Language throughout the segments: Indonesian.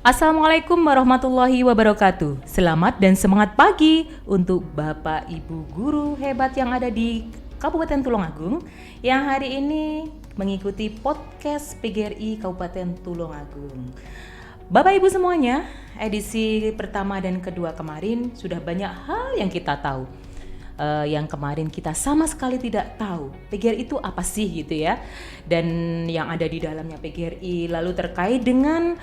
Assalamualaikum warahmatullahi wabarakatuh. Selamat dan semangat pagi untuk Bapak Ibu guru hebat yang ada di Kabupaten Tulungagung yang hari ini mengikuti podcast PGRI Kabupaten Tulungagung. Bapak Ibu semuanya, edisi pertama dan kedua kemarin sudah banyak hal yang kita tahu. Yang kemarin kita sama sekali tidak tahu PGRI itu apa sih gitu ya, dan yang ada di dalamnya PGRI, lalu terkait dengan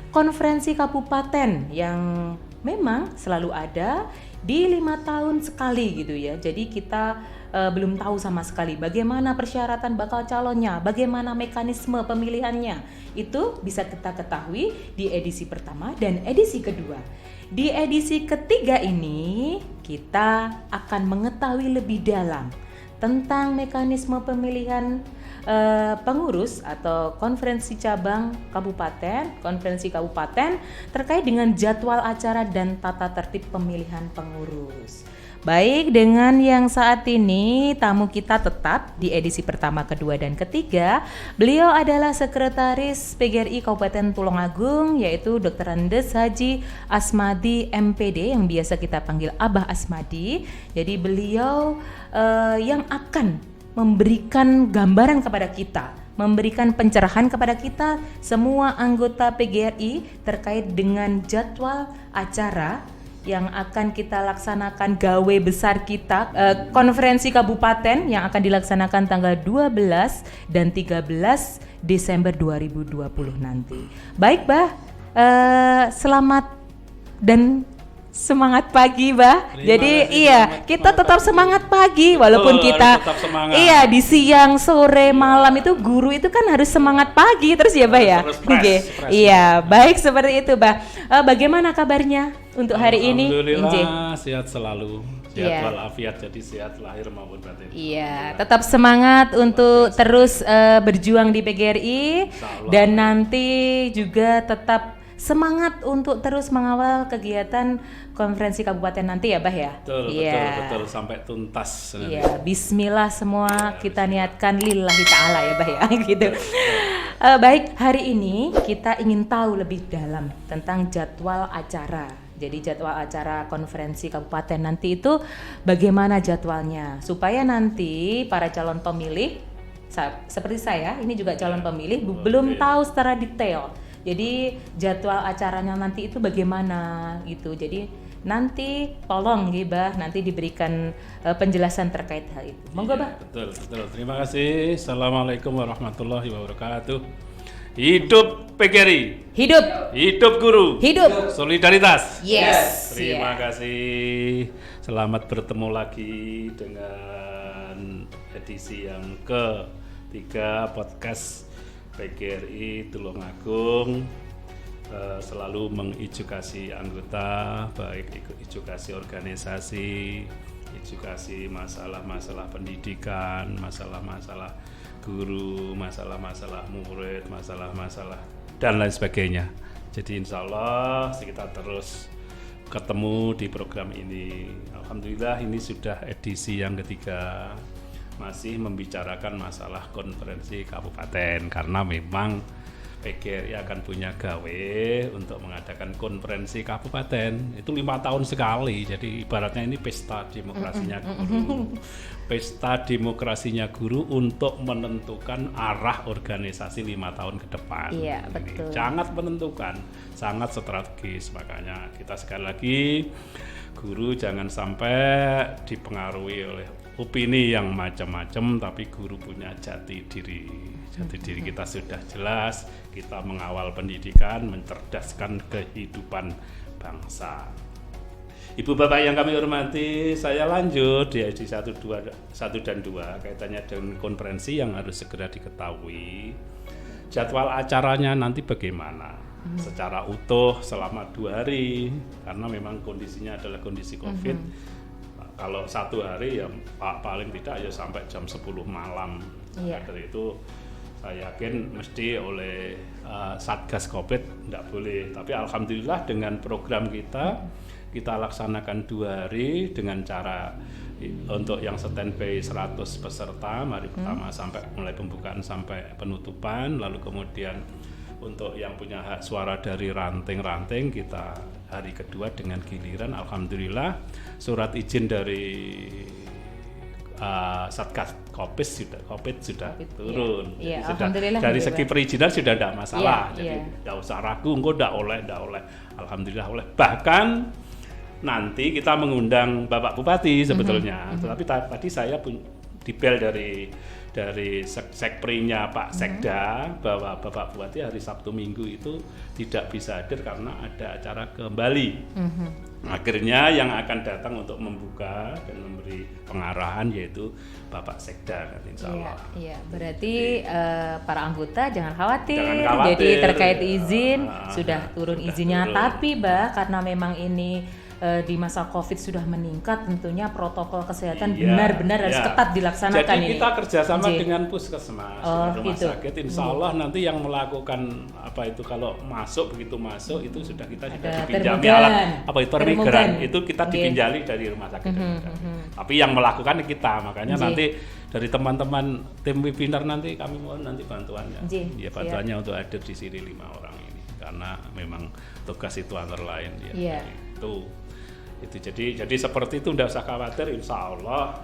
konferensi kabupaten yang memang selalu ada di 5 tahun sekali gitu ya. Jadi kita belum tahu sama sekali bagaimana persyaratan bakal calonnya, bagaimana mekanisme pemilihannya. Itu bisa kita ketahui di edisi pertama dan edisi kedua. Di edisi ketiga ini kita akan mengetahui lebih dalam tentang mekanisme pemilihan pengurus atau konferensi cabang kabupaten, konferensi kabupaten terkait dengan jadwal acara dan tata tertib pemilihan pengurus. Baik, dengan yang saat ini tamu kita tetap di edisi pertama, kedua, dan ketiga. Beliau adalah Sekretaris PGRI Kabupaten Tulungagung, yaitu Dr. Andes Haji Asmadi MPD yang biasa kita panggil Abah Asmadi. Jadi beliau yang akan memberikan gambaran kepada kita, memberikan pencerahan kepada kita semua anggota PGRI terkait dengan jadwal acara yang akan kita laksanakan gawe besar kita, konferensi kabupaten yang akan dilaksanakan tanggal 12 dan 13 Desember 2020 nanti. Baik, Bah, selamat dan semangat pagi, Bah. Jadi kita tetap semangat pagi walaupun kita di siang, sore, malam itu guru itu kan harus semangat pagi terus ya, Bah ya. Iya, baik seperti itu, Bah. Bagaimana kabarnya untuk hari ini? Alhamdulillah sehat selalu. Sehat walafiat, jadi sehat lahir maupun batin. Iya, tetap semangat untuk terus berjuang di PGRI dan nanti juga tetap semangat untuk terus mengawal kegiatan konferensi kabupaten nanti ya, Bah ya. Betul sampai tuntas. Iya, bismillah semua kita niatkan lillahi ta'ala ya, Bah ya gitu. Baik, hari ini kita ingin tahu lebih dalam tentang jadwal acara. Jadi jadwal acara konferensi kabupaten nanti itu bagaimana jadwalnya supaya nanti para calon pemilih seperti saya ini juga calon pemilih belum tahu secara detail. Jadi jadwal acaranya nanti itu bagaimana gitu. Jadi nanti tolong Bah nanti diberikan penjelasan terkait hal itu. Monggo, Bah. Betul. Terima kasih. Assalamualaikum warahmatullahi wabarakatuh. Hidup PGRI. Hidup guru. Hidup solidaritas. Yes. Terima kasih. Selamat bertemu lagi dengan edisi yang ketiga podcast PGRI Tulungagung. Selalu mengedukasi anggota, baik edukasi organisasi, edukasi masalah-masalah pendidikan, masalah-masalah guru, masalah-masalah murid, masalah-masalah dan lain sebagainya. Jadi insya Allah kita terus ketemu di program ini. Alhamdulillah ini sudah edisi yang ketiga, masih membicarakan masalah konferensi kabupaten karena memang PGRI akan punya gawe untuk mengadakan konferensi kabupaten itu 5 tahun sekali. Jadi ibaratnya ini pesta demokrasinya guru. Pesta demokrasinya guru untuk menentukan arah organisasi 5 tahun ke depan. Iya, betul. Sangat menentukan, sangat strategis. Makanya kita sekali lagi guru jangan sampai dipengaruhi oleh opini yang macam-macam, tapi guru punya jati diri. Jati diri kita sudah jelas, kita mengawal pendidikan, mencerdaskan kehidupan bangsa. Ibu Bapak yang kami hormati, saya lanjut di edisi 1 dan 2 kaitannya dengan konferensi yang harus segera diketahui. Jadwal acaranya nanti bagaimana? Secara utuh selama 2 hari, karena memang kondisinya adalah kondisi COVID. Kalau 1 hari ya paling tidak ya sampai jam 10 malam. Dari itu saya yakin mesti oleh Satgas COVID tidak boleh. Tapi alhamdulillah dengan program kita laksanakan 2 hari dengan cara untuk yang standby 100 peserta hari pertama sampai mulai pembukaan sampai penutupan, lalu kemudian Untuk yang punya hak suara dari ranting-ranting, kita hari kedua dengan giliran, alhamdulillah surat izin dari Satgas COVID sudah turun. Iya, Jadi alhamdulillah dari gitu, segi Pak. perizinan sudah tidak masalah. Iya, Jadi iya. tidak usah ragu, engkau tidak oleh. Alhamdulillah oleh. Bahkan nanti kita mengundang Bapak Bupati sebetulnya. Tetapi tadi saya dibel dari sekprinya Pak Sekda bahwa Bapak Bupati hari Sabtu Minggu itu tidak bisa hadir karena ada acara ke Bali. Akhirnya yang akan datang untuk membuka dan memberi pengarahan yaitu Bapak Sekda, insya Allah. Iya, berarti para anggota jangan khawatir. Jangan khawatir. Jadi terkait izin sudah turun sudah izinnya. turun. Tapi karena memang ini di masa COVID sudah meningkat, tentunya protokol kesehatan Iya, benar-benar harus iya. ketat dilaksanakan Jadi ini. kita kerjasama Nggih. dengan puskesmas, Oh, dengan rumah gitu. sakit. Insya Allah nanti yang melakukan apa itu kalau begitu masuk itu sudah kita Ada dipinjami termogan. alat apa itu termogan Termogan. itu kita Nggih. dipinjali dari rumah sakit. Tapi yang melakukan kita, makanya Nggih. nanti dari teman-teman tim webinar nanti kami mohon nanti bantuannya. Nggih, Ya bantuannya untuk hadir di sini 5 orang ini karena memang tugas itu antara lain ya. Iya. Itu jadi seperti itu, tidak usah khawatir, insya Allah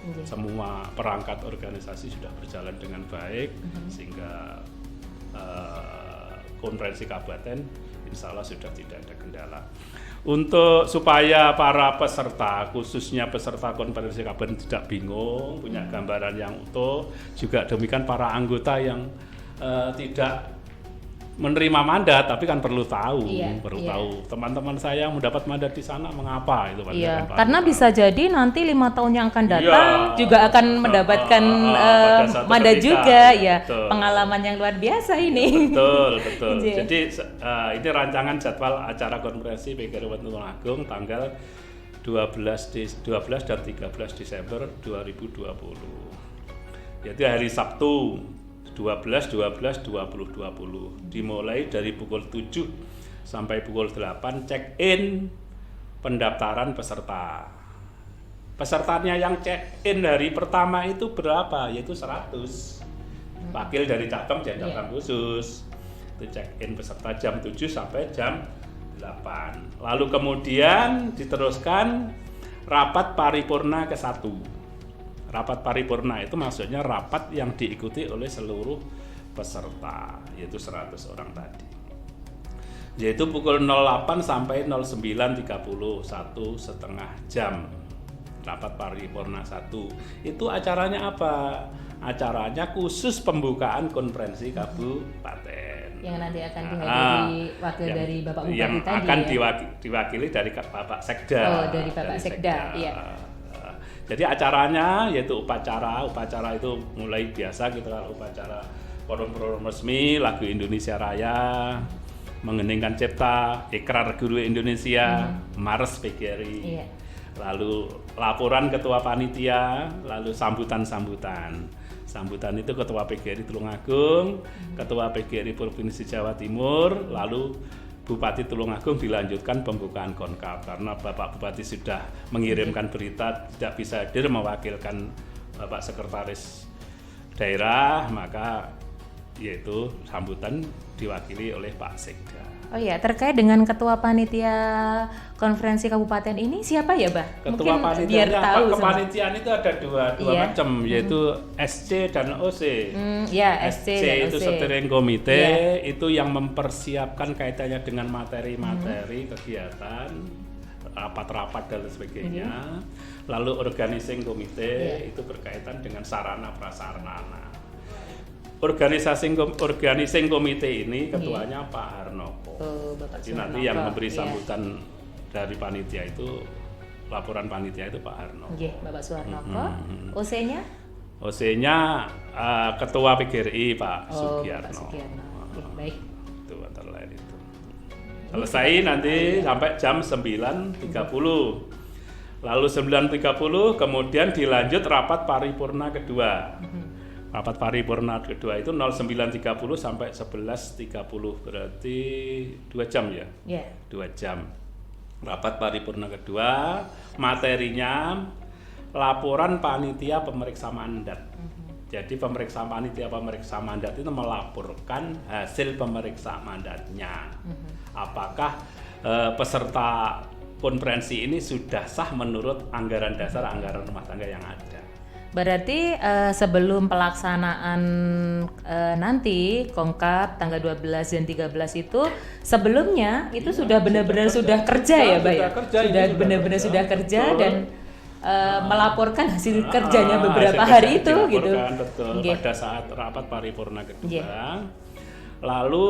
Nggih. semua perangkat organisasi sudah berjalan dengan baik sehingga konferensi kabupaten insya Allah sudah tidak ada kendala. Untuk supaya para peserta, khususnya peserta konferensi kabupaten tidak bingung, punya gambaran yang utuh, juga demikian para anggota yang tidak menerima mandat tapi kan perlu tahu, Iya. tahu teman-teman saya yang mendapat mandat di sana mengapa itu Pak. Iya, Kan, karena Pak. bisa jadi nanti 5 tahun yang akan datang Iya. juga akan mendapatkan pada satu mandat ketika, juga, ya. betul. Pengalaman yang luar biasa ini. Betul. Iya. Jadi ini rancangan jadwal acara konferensi PGRI Kabupaten Tulungagung tanggal 12 dan 13 Desember 2020. Yaitu hari Sabtu 12 dimulai dari pukul 7 sampai pukul 8 check-in pendaftaran peserta. Pesertanya yang check-in hari pertama itu berapa? Yaitu 100. Wakil dari cabang dan cabang khusus. Itu check-in peserta jam 7 sampai jam 8. Lalu kemudian diteruskan rapat paripurna ke-1. Rapat paripurna itu maksudnya rapat yang diikuti oleh seluruh peserta, yaitu 100 orang tadi. Yaitu pukul 08 sampai 09.30, 1,5 jam. Rapat paripurna 1. Itu acaranya apa? Acaranya khusus pembukaan konferensi kabupaten. Yang nanti akan dihadiri wakil dari Bapak Bupati yang tadi, akan ya? diwakili dari Bapak Sekda. Oh, dari Bapak Sekda, iya. Jadi acaranya yaitu upacara itu mulai biasa kita upacara forum resmi, lagu Indonesia Raya, mengeningkan cipta, ikrar guru Indonesia, Mars PGRI. Iya. Lalu laporan ketua panitia, lalu sambutan. Sambutan itu ketua PGRI Tulungagung, ketua PGRI Provinsi Jawa Timur, lalu Bupati Tulungagung dilanjutkan pembukaan konkap karena Bapak Bupati sudah mengirimkan berita tidak bisa hadir mewakilkan Bapak Sekretaris Daerah, maka yaitu sambutan diwakili oleh Pak Sekda. Oh iya, terkait dengan ketua panitia konferensi kabupaten ini siapa ya, Bah? Ketua Mungkin biar panitianya, tahu kepanitiaan itu ada dua Iya. macam, yaitu SC dan OC. Ya, SC dan itu OC. steering komite, Iya. itu yang mempersiapkan kaitannya dengan materi-materi kegiatan, rapat-rapat dan sebagainya. Lalu organizing komite itu berkaitan dengan sarana prasarana. Organizing komite ini ketuanya Pak Harnoko. Oh, Bapak Jadi nanti Suharnoko, yang memberi iya. sambutan dari panitia itu, laporan panitia itu Pak Harnoko. Nggih, Bapak Suharnoko. OC-nya? OC-nya Ketua PGRI Pak Oh, Sugiyarno. Bapak Sugiyarno. Oke, baik. Itu antara lain itu. Selesai nanti sampai jam 9.30. Lalu 9.30 kemudian dilanjut rapat paripurna kedua. Rapat paripurna kedua itu 09.30 sampai 11.30, berarti 2 jam ya? Ya. 2 jam. Rapat paripurna kedua, materinya laporan panitia pemeriksa mandat. Jadi panitia pemeriksa mandat itu melaporkan hasil pemeriksa mandatnya. Apakah peserta konferensi ini sudah sah menurut anggaran dasar anggaran rumah tangga yang ada. Berarti sebelum pelaksanaan nanti Kongkap tanggal 12 dan 13 itu sebelumnya itu sudah benar-benar sudah kerja ya, Pak ya? Sudah benar-benar sudah kerja dan melaporkan hasil kerjanya beberapa hari itu gitu. Betul. Pada saat rapat paripurna kedua. Lalu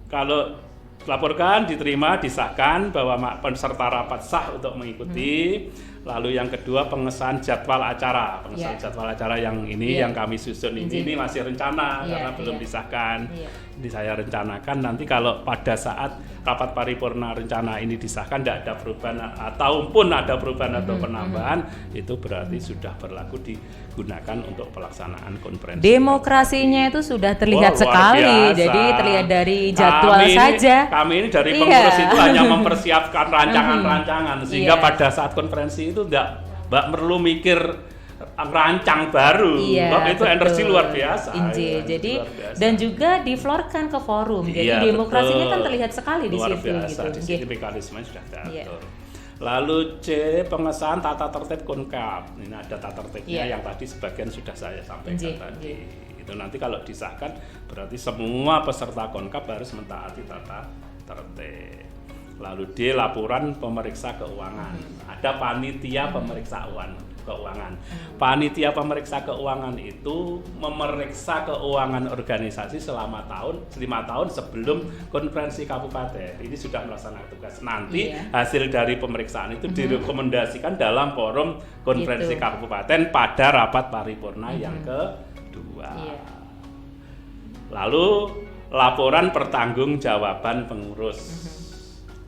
kalau laporkan, diterima, disahkan bahwa peserta rapat sah untuk mengikuti. Lalu yang kedua pengesahan jadwal acara. Jadwal acara yang ini yang kami susun ini masih rencana karena belum disahkan. Ini saya rencanakan nanti kalau pada saat rapat paripurna rencana ini disahkan tidak ada perubahan ataupun ada perubahan atau penambahan, itu berarti sudah berlaku digunakan untuk pelaksanaan konferensi. Demokrasinya itu sudah terlihat sekali, biasa. Jadi terlihat dari jadwal saja. Kami ini dari pengurus itu hanya mempersiapkan rancangan-rancangan sehingga pada saat konferensi itu tidak perlu mikir rancang baru, itu energi luar biasa. Jadi dan juga diflorkan ke forum. Jadi demokrasinya kan terlihat sekali di situ. Di situ mekanisme sudah diatur. Lalu C, pengesahan tata tertib Konkap. Ini ada tata tertibnya yang tadi sebagian sudah saya sampaikan tadi. Itu nanti kalau disahkan berarti semua peserta Konkap harus mentaati tata tertib. Lalu D, laporan pemeriksa keuangan. Ada panitia pemeriksa keuangan. Panitia pemeriksa keuangan itu memeriksa keuangan organisasi selama 5 tahun sebelum konferensi kabupaten. Ini sudah melaksanakan tugas. Nanti hasil dari pemeriksaan itu direkomendasikan dalam forum konferensi kabupaten pada rapat paripurna yang kedua. Lalu laporan pertanggungjawaban pengurus.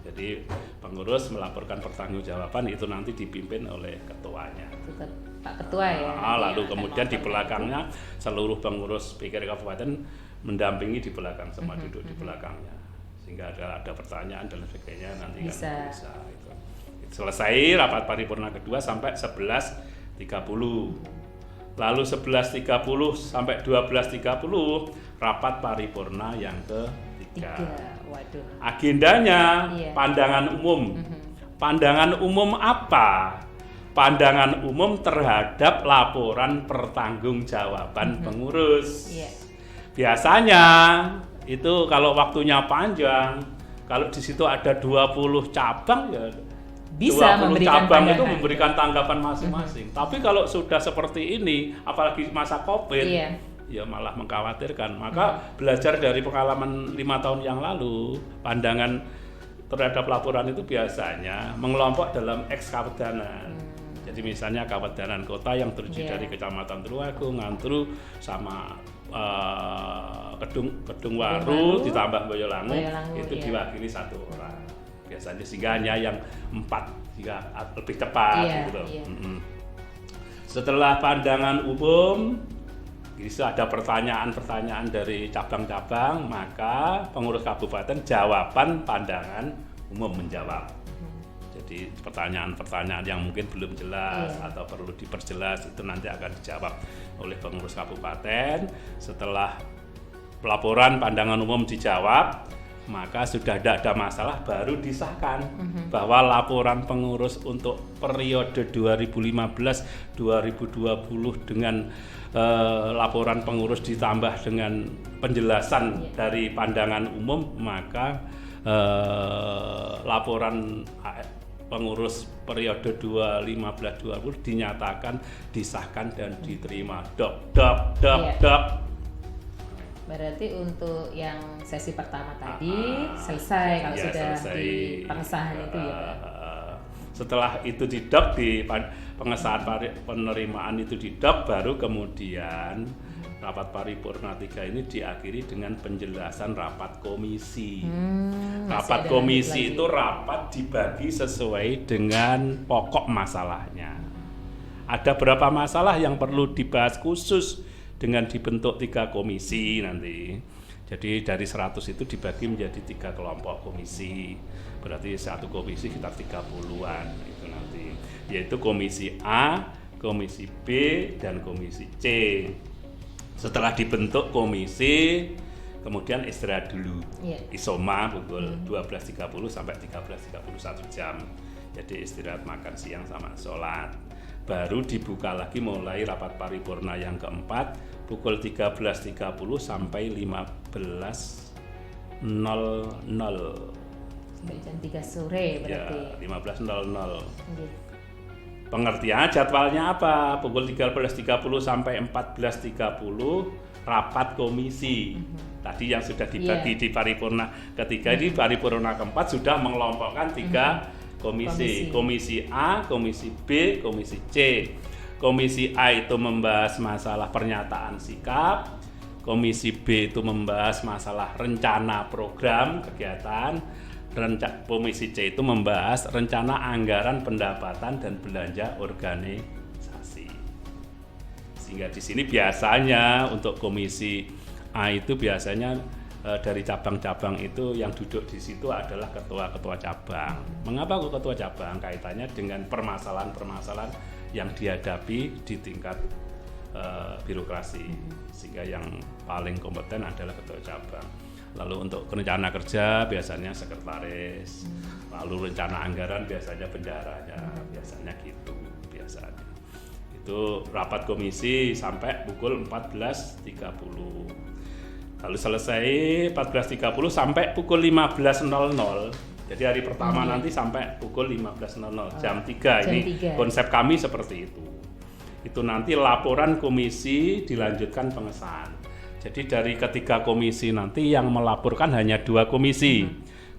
Jadi pengurus melaporkan pertanggungjawaban itu nanti dipimpin oleh ketuanya. Pak Ketua ya. Lalu kemudian di belakangnya seluruh pengurus PKRI Kabupaten mendampingi di belakang, semua duduk di belakangnya. Sehingga ada pertanyaan dan sebagainya nanti bisa. Itu. Selesai rapat paripurna kedua sampai 11.30. Lalu 11.30 sampai 12.30 rapat paripurna yang ketiga. Waduh. Agendanya pandangan umum. Pandangan umum apa? Pandangan umum terhadap laporan pertanggungjawaban pengurus. Biasanya itu kalau waktunya panjang, kalau di situ ada 20 cabang ya bisa 20 memberikan cabang itu memberikan tanggapan masing-masing. Tapi kalau sudah seperti ini, apalagi masa Covid, ya malah mengkhawatirkan. Maka belajar dari pengalaman 5 tahun yang lalu, pandangan terhadap laporan itu biasanya mengelompok dalam eks-kawedanan. Jadi misalnya kawedanan kota yang terdiri dari Kecamatan Tulungagung, Ngantru, sama Kedungwaru ditambah Boyolangu itu diwakili 1 orang. Biasanya sehingga hanya yang 4 jika lebih cepat gitu. Setelah pandangan umum, bisa ada pertanyaan-pertanyaan dari cabang-cabang, maka pengurus kabupaten jawaban pandangan umum menjawab. Jadi pertanyaan-pertanyaan yang mungkin belum jelas atau perlu diperjelas itu nanti akan dijawab oleh pengurus kabupaten. Setelah pelaporan pandangan umum dijawab, maka sudah tidak ada masalah, baru disahkan bahwa laporan pengurus untuk periode 2015-2020 dengan laporan pengurus ditambah dengan penjelasan dari pandangan umum, maka laporan pengurus periode 2015-2020 dinyatakan disahkan dan diterima. Berarti untuk yang sesi pertama tadi selesai kalau sudah selesai di pengesahan itu ya Pak. Setelah itu didok di pengesahan penerimaan itu didok, baru kemudian rapat paripurna 3 ini diakhiri dengan penjelasan rapat komisi. Rapat komisi itu rapat dibagi sesuai dengan pokok masalahnya. Ada berapa masalah yang perlu dibahas khusus dengan dibentuk 3 komisi nanti. Jadi dari 100 itu dibagi menjadi 3 kelompok komisi. Berarti satu komisi sekitar 30-an itu nanti. Yaitu komisi A, komisi B, dan komisi C. Setelah dibentuk komisi, kemudian istirahat dulu. Isoma pukul 12.30 sampai 13.30 1 jam. Jadi istirahat, makan siang sama sholat. Baru dibuka lagi mulai rapat paripurna yang keempat pukul 13.30 sampai 15.00. Sampai jam 3 sore berarti. Ya, 15.00. Pengertian jadwalnya apa? Pukul 13.30 sampai 14.30 rapat komisi. Tadi yang sudah dibagi di paripurna ketiga, di paripurna keempat sudah mengelompokkan 3 komisi. Komisi A, komisi B, komisi C. Komisi A itu membahas masalah pernyataan sikap. Komisi B itu membahas masalah rencana program kegiatan. Komisi C itu membahas rencana anggaran pendapatan dan belanja organisasi. Sehingga di sini biasanya untuk komisi A itu biasanya dari cabang-cabang itu yang duduk di situ adalah ketua-ketua cabang. Mengapa kok ketua cabang? Kaitannya dengan permasalahan-permasalahan yang dihadapi di tingkat birokrasi. Sehingga yang paling kompeten adalah ketua cabang. Lalu untuk rencana kerja biasanya sekretaris, lalu rencana anggaran biasanya bendaranya, biasanya gitu biasanya. Itu rapat komisi sampai pukul 14.30. Lalu selesai 14.30 sampai pukul 15.00. Jadi hari pertama nanti sampai pukul 15.00, jam 3 ini 3. Konsep kami seperti itu. Itu nanti laporan komisi dilanjutkan pengesahan. Jadi dari ketiga komisi nanti yang melaporkan hanya 2 komisi,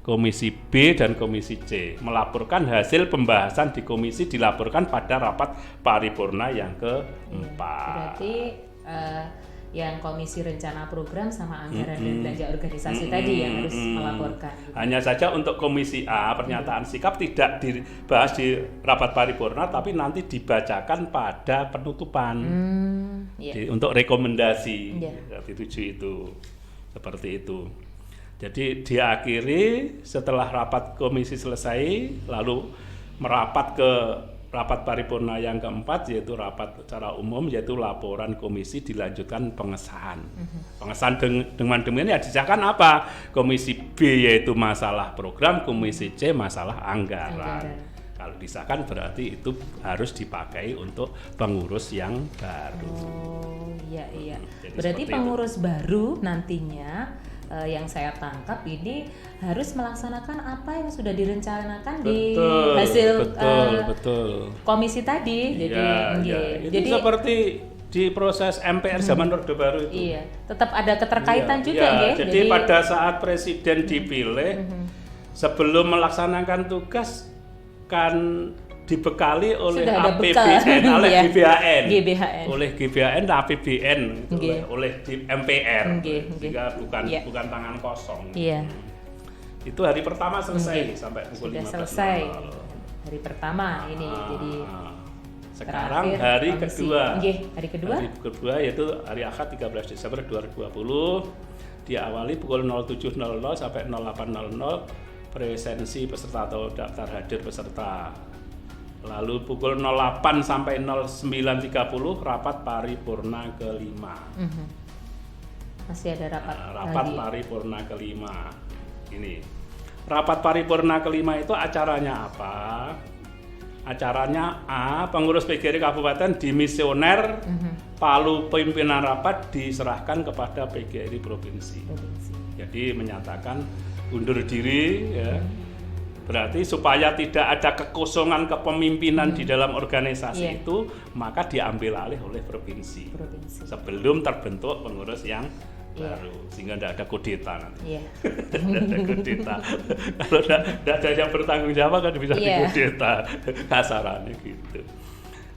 komisi B dan komisi C. Melaporkan hasil pembahasan di komisi dilaporkan pada rapat paripurna yang keempat. Berarti yang komisi rencana program sama anggaran dan belanja organisasi tadi yang harus melaporkan. Hanya saja untuk komisi A pernyataan sikap tidak dibahas di rapat paripurna, tapi nanti dibacakan pada penutupan. Untuk rekomendasi dari 7 itu seperti itu. Jadi diakhiri setelah rapat komisi selesai, lalu merapat ke rapat paripurna yang keempat, yaitu rapat secara umum, yaitu laporan komisi dilanjutkan pengesahan. Pengesahan dengan demikian ya disahkan apa? Komisi B yaitu masalah program, komisi C masalah anggaran. Kalau disahkan berarti itu harus dipakai untuk pengurus yang baru. Oh iya. Berarti pengurus baru nantinya yang saya tangkap ini harus melaksanakan apa yang sudah direncanakan di hasil komisi tadi. Jadi seperti di proses MPR zaman Orde Baru itu. Iya, tetap ada keterkaitan juga ya. Jadi pada saat presiden dipilih, sebelum melaksanakan tugas kan dibekali oleh APBN, oleh GBHN, oleh GBHN dan APBN, oleh MPR, sehingga bukan tangan kosong. Itu hari pertama selesai sampai pukul 15. Selesai hari pertama ini. Jadi sekarang hari kedua. Hari kedua yaitu hari Ahad 13 Desember 2020 diawali pukul 07.00 sampai 08.00 presensi peserta atau daftar hadir peserta. Lalu pukul 08 sampai 09.30 rapat paripurna kelima. Masih ada rapat paripurna kelima. Ini rapat paripurna kelima itu acaranya apa? Acaranya A, pengurus PGRI Kabupaten dimisioner, palu pimpinan rapat diserahkan kepada PGRI Provinsi. Jadi menyatakan undur diri, ya. Berarti supaya tidak ada kekosongan kepemimpinan di dalam organisasi itu, maka diambil alih oleh provinsi. Sebelum terbentuk pengurus yang baru, sehingga tidak ada kudeta nanti. Tidak ada kudeta. Kalau tidak ada yang bertanggung jawab kan bisa dikudeta, kasarannya gitu.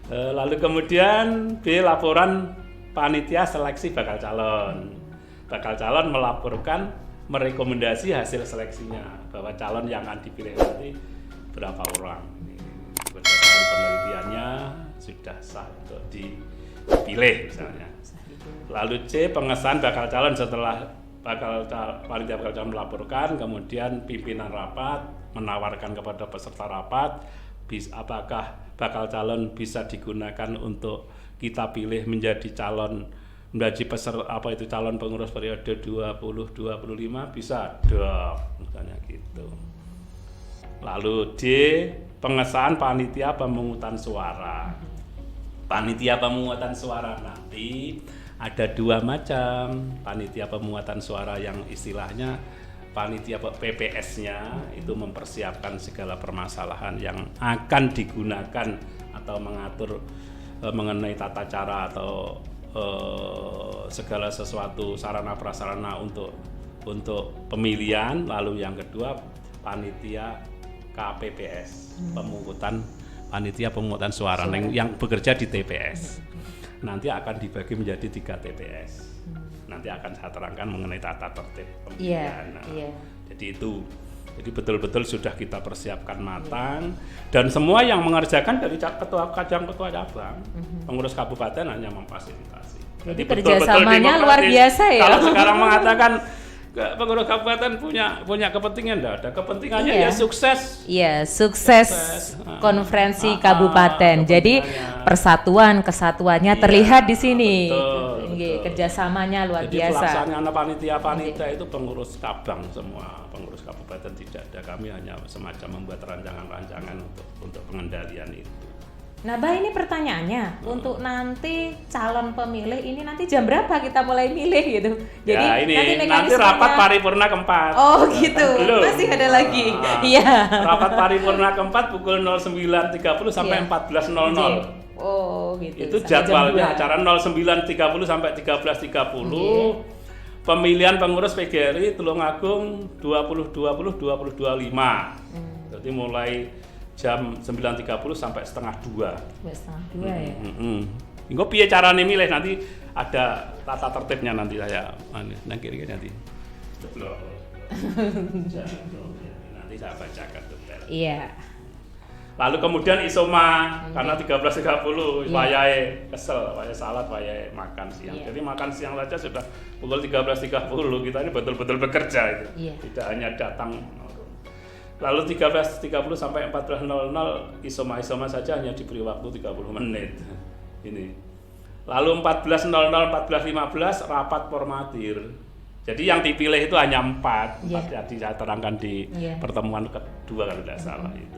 Lalu kemudian B, laporan panitia seleksi bakal calon. Bakal calon melaporkan, merekomendasi hasil seleksinya, bahwa calon yang akan dipilih nanti berapa orang. Berdasarkan penelitiannya sudah sah untuk dipilih misalnya. Lalu C, pengesahan bakal calon setelah panitia bakal calon melaporkan, kemudian pimpinan rapat menawarkan kepada peserta rapat apakah bakal calon bisa digunakan untuk kita pilih menjadi calon calon pengurus periode 20-25 bisa dong, misalnya gitu. Lalu D, pengesahan panitia pemungutan suara. Panitia pemungutan suara nanti ada 2 macam. Panitia pemungutan suara yang istilahnya panitia PPS-nya itu mempersiapkan segala permasalahan yang akan digunakan atau mengatur mengenai tata cara atau segala sesuatu sarana prasarana untuk pemilihan. Lalu yang kedua panitia KPPS, panitia pemungutan suara yang bekerja di TPS. Nanti akan dibagi menjadi 3 TPS. Nanti akan saya terangkan mengenai tata tertib pemilihan. Jadi betul-betul sudah kita persiapkan matang dan semua yang mengerjakan dari ketua cabang, pengurus kabupaten hanya memfasilitasi. Jadi kerjasamanya luar biasa ya. Kalau sekarang mengatakan pengurus kabupaten punya kepentingan, enggak ada kepentingannya ya sukses. Iya, sukses konferensi kabupaten. Jadi kesatuannya terlihat di sini. Kerjasamanya luar biasa. Jadi pelaksanaan panitia itu pengurus cabang semua, pengurus kabupaten tidak ada. Kami hanya semacam membuat rancangan-rancangan untuk pengendalian itu. Nah, Bah, ini pertanyaannya, untuk nanti calon pemilih ini nanti jam berapa kita mulai milih gitu? Jadi ya, nanti rapat paripurna keempat. Oh gitu, masih ada lagi. Iya. Rapat paripurna keempat pukul 09.30 sampai 14.00. Oh gitu. Itu jadwalnya acara 09.30 sampai 13.30. Pemilihan pengurus PGRI Tulungagung 2025. Jadi mulai jam 9.30 sampai setengah 2. Setengah 2 ya. Engko piye carane milih, nanti ada tata tertibnya nanti saya kiri nanti. Nanti saya bacakan detail. Iya. Lalu kemudian isoma karena 13.30 wayahe kesel, wayahe salat, wayahe makan siang. Jadi makan siang saja sudah pukul 13.30. Kita ini betul-betul bekerja itu. Tidak hanya datang. Lalu 13.30 sampai 14.00 isoma saja hanya diberi waktu 30 menit. Ini. Lalu 14.00 14.15 rapat formatir. Jadi yang dipilih itu hanya 4. Tadi saya terangkan di pertemuan kedua kalau tidak salah itu.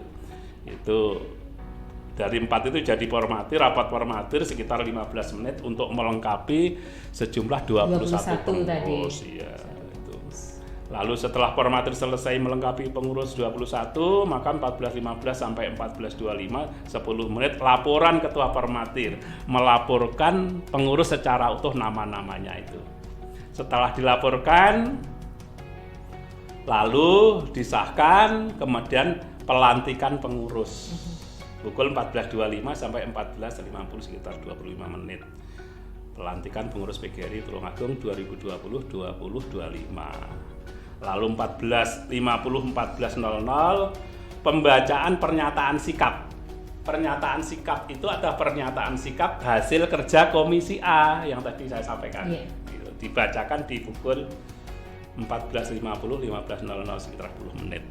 Itu dari 4 itu jadi rapat formatir sekitar 15 menit untuk melengkapi sejumlah 21 pengurus. Iya, itu. Lalu setelah formatir selesai melengkapi pengurus 21, maka 14.15 sampai 14.25 10 menit laporan ketua formatir melaporkan pengurus secara utuh nama-namanya itu. Setelah dilaporkan lalu disahkan, kemudian pelantikan pengurus pukul 14.25 sampai 14.50 sekitar 25 menit. Pelantikan pengurus PGRI Tulungagung 2020-2025. Lalu 14.50 14.00 pembacaan pernyataan sikap. Pernyataan sikap itu adalah pernyataan sikap hasil kerja Komisi A yang tadi saya sampaikan. Dibacakan di pukul 14.50 15.00 sekitar 10 menit.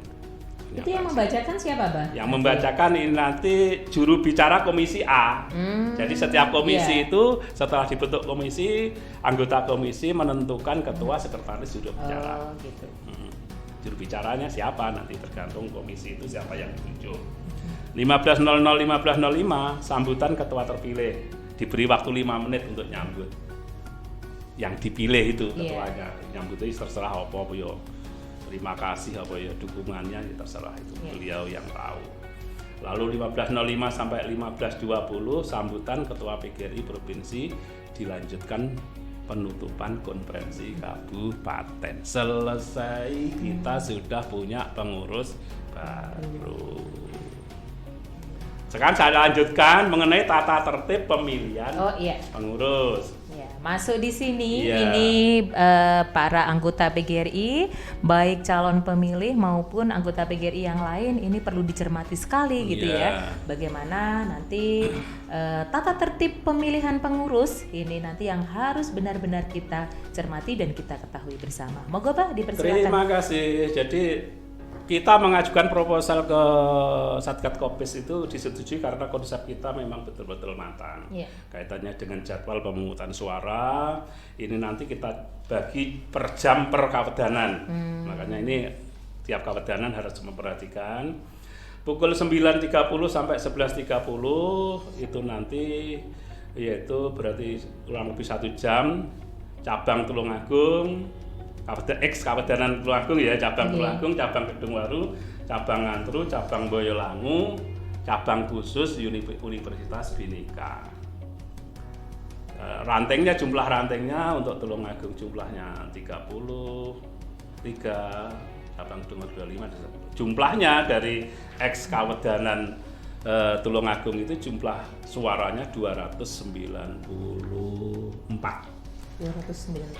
Itu yang membacakan siapa, Bah? Yang membacakan ini nanti juru bicara Komisi A. Jadi setiap komisi itu setelah dibentuk komisi, anggota komisi menentukan ketua, sekretaris, juru bicara. Oh, gitu. Juru bicaranya siapa nanti tergantung komisi itu siapa yang ditunjuk. 15.00 15.05 sambutan ketua terpilih. Diberi waktu 5 menit untuk nyambut. Yang dipilih itu ketuanya. Nyambut itu terserah apa ya. Terima kasih apa ya dukungannya, terserah itu beliau yang tahu. Lalu 15.05 sampai 15.20 sambutan ketua PGRI provinsi, dilanjutkan penutupan konferensi kabupaten. Selesai, kita sudah punya pengurus baru. Sekarang saya lanjutkan mengenai tata tertib pemilihan pengurus. Masuk di sini, ini para anggota PGRI, baik calon pemilih maupun anggota PGRI yang lain, ini perlu dicermati sekali gitu ya. Bagaimana nanti tata tertib pemilihan pengurus ini nanti yang harus benar-benar kita cermati dan kita ketahui bersama. Moga Pak dipersilakan. Terima kasih. Jadi kita mengajukan proposal ke Satgas Kopis itu disetujui karena konsep kita memang betul-betul matang. Kaitannya dengan jadwal pemungutan suara, ini nanti kita bagi per jam per kawedanan. Makanya ini tiap kawedanan harus memperhatikan. Pukul 9.30 sampai 11.30 itu nanti yaitu berarti kurang lebih 1 jam cabang Tulungagung, Kawedanan Tulungagung ya, cabang Tulungagung, cabang Kedungwaru, cabang Ngantru, cabang Boyolangu, cabang khusus Universitas Bhinneka. Jumlah rantengnya untuk Tulungagung jumlahnya 33, cabang Kedungwaru 25. Jumlahnya dari Kawedanan Tulungagung itu jumlah suaranya 294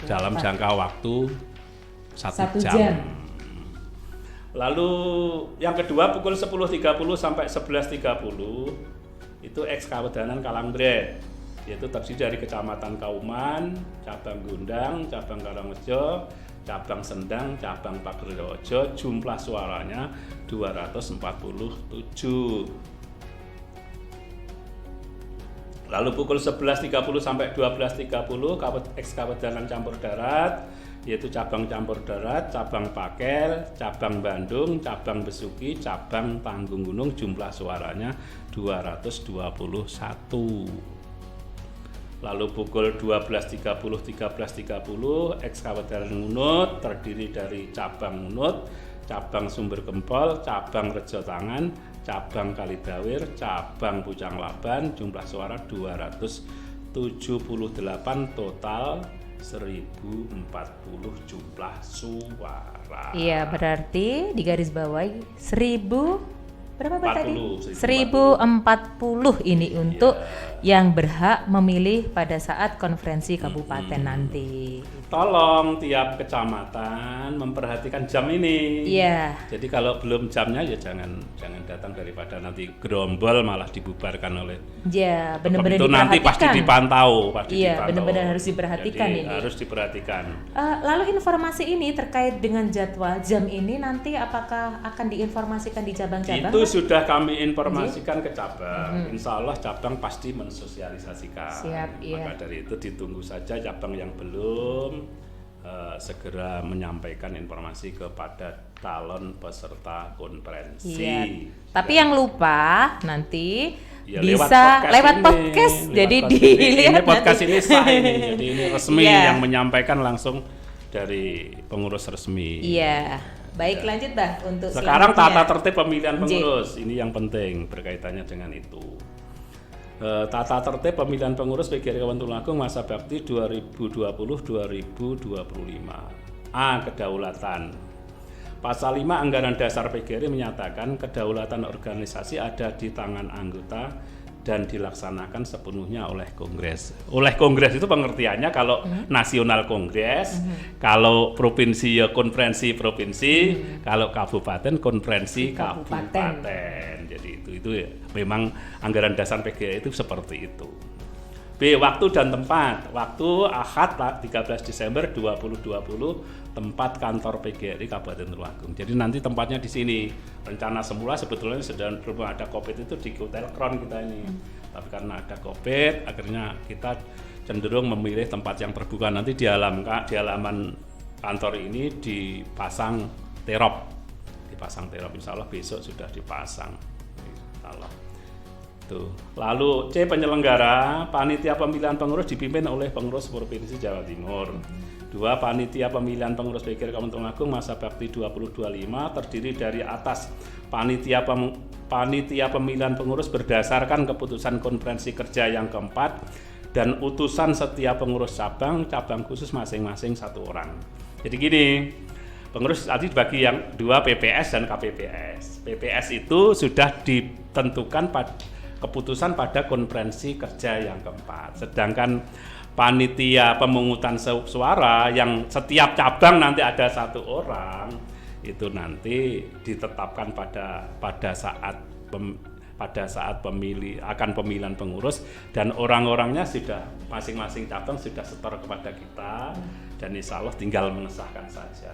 dalam jangka waktu 1 jam. Lalu yang kedua pukul 10.30 sampai 11.30 itu Kawedanan Kalangbret, yaitu terdiri dari Kecamatan Kauman, cabang Gondang, cabang Karangrejo, cabang Sendang, cabang Pageriojo, jumlah suaranya 247. Lalu pukul 11.30 sampai 12.30 Kawedanan Campur Darat, yaitu cabang Campur Darat, cabang Pakel, cabang Bandung, cabang Besuki, cabang Tanggung Gunung, jumlah suaranya 221. Lalu pukul 12.30 13.30 Kawedanan Ngunut, terdiri dari cabang Ngunut, cabang Sumber Gempol, cabang Rejo Tangan, cabang Kalidawir, cabang Pucang Laban, jumlah suara 278, total 1040 jumlah suara. Iya, berarti di garis bawahi 1040 ini untuk yang berhak memilih pada saat konferensi kabupaten nanti. Tolong tiap kecamatan memperhatikan jam ini. Iya. Jadi kalau belum jamnya ya jangan datang, daripada nanti gerombol malah dibubarkan oleh. Ya, benar-benar itu diperhatikan. nanti pasti dipantau, Iya, benar-benar harus diperhatikan. Jadi, ini. Harus diperhatikan. Lalu informasi ini terkait dengan jadwal jam ini nanti apakah akan diinformasikan di cabang-cabang? Itu sudah kami informasikan ke cabang. Insya Allah cabang pasti mensosialisasikan. Siap, iya. Maka dari itu ditunggu saja cabang yang belum segera menyampaikan informasi kepada calon peserta konferensi. Iya. Tapi yang lupa nanti ya, bisa lewat podcast. Jadi dilihat ini podcast nanti. ini sah ini. Jadi ini resmi Iya. yang menyampaikan langsung dari pengurus resmi. Iya. Baik, lanjut Bah untuk Sekarang selanjutnya. tata tertib pemilihan pengurus, ini yang penting berkaitannya dengan itu. Tata tertib pemilihan pengurus PGRI Kabupaten Tulungagung masa bakti 2020-2025. A. Kedaulatan. Pasal 5 Anggaran Dasar PGRI menyatakan kedaulatan organisasi ada di tangan anggota dan dilaksanakan sepenuhnya oleh Kongres. Oleh Kongres itu pengertiannya kalau nasional Kongres, kalau provinsi ya konferensi provinsi, kalau kabupaten konferensi kabupaten. Jadi itu ya, memang anggaran dasar PGRI itu seperti itu. B. Waktu dan tempat. Waktu Ahad 13 Desember 2020, tempat kantor PGRI Kabupaten Tulungagung. Jadi nanti tempatnya di sini. Rencana semula sebetulnya sedang belum ada Covid itu di Hotel Crown kita ini. Tapi karena ada Covid, akhirnya kita cenderung memilih tempat yang terbuka. Nanti di halaman kantor ini dipasang terop. Insya Allah besok sudah dipasang. Insya Allah. Tuh. Lalu C. Penyelenggara. Panitia pemilihan pengurus dipimpin oleh pengurus Provinsi Jawa Timur. 2. Panitia pemilihan pengurus PGRI Kabupaten Tulungagung masa bakti 2025 terdiri dari atas panitia pemilihan pengurus berdasarkan keputusan konferensi kerja yang keempat dan utusan setiap pengurus cabang khusus masing-masing 1 orang. Jadi gini, pengurus tadi dibagi yang 2 PPS dan KPPS. PPS itu sudah ditentukan keputusan pada konferensi kerja yang keempat. Sedangkan panitia pemungutan suara yang setiap cabang nanti ada 1 orang, itu nanti ditetapkan pada saat pemilihan pengurus, dan orang-orangnya sudah masing-masing cabang sudah setor kepada kita, dan insya Allah tinggal mengesahkan saja.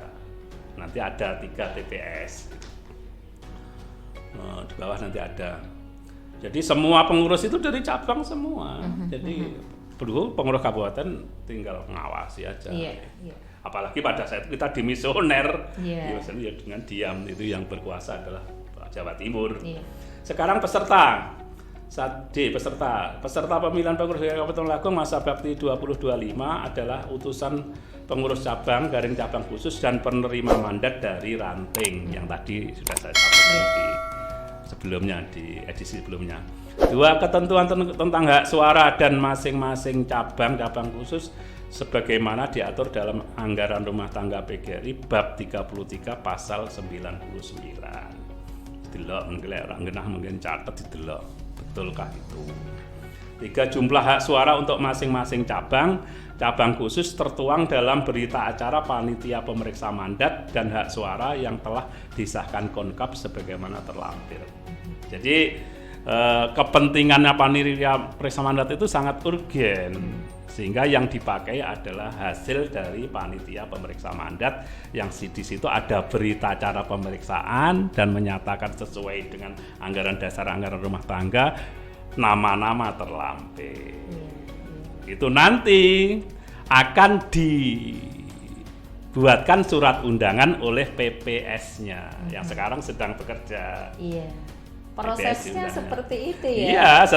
Nanti ada 3 TPS. Di bawah nanti ada. Jadi semua pengurus itu dari cabang semua. Jadi pengurus kabupaten tinggal mengawasi aja. Apalagi pada saat kita dimisioner, biasanya dengan diam itu yang berkuasa adalah Jawa Timur. Sekarang peserta. Peserta pemilihan pengurus Kabupaten Tulungagung masa bakti 2025 adalah utusan pengurus cabang, garing cabang khusus dan penerima mandat dari ranting yang tadi sudah saya sampaikan di edisi sebelumnya. 2. Ketentuan tentang hak suara dan masing-masing cabang khusus sebagaimana diatur dalam anggaran rumah tangga PGRI bab 33 pasal 99. Delok orang genah mungkin catat didelok. Betulkah itu? 3. Jumlah hak suara untuk masing-masing cabang khusus tertuang dalam berita acara panitia pemeriksa mandat dan hak suara yang telah disahkan Konkap sebagaimana terlampir. Jadi kepentingannya panitia pemeriksa mandat itu sangat urgen, sehingga yang dipakai adalah hasil dari panitia pemeriksa mandat yang di situ ada berita acara pemeriksaan dan menyatakan sesuai dengan anggaran dasar anggaran rumah tangga nama-nama terlampir. Itu nanti akan dibuatkan surat undangan oleh PPS-nya yang sekarang sedang bekerja. Prosesnya seperti itu ya. Iya,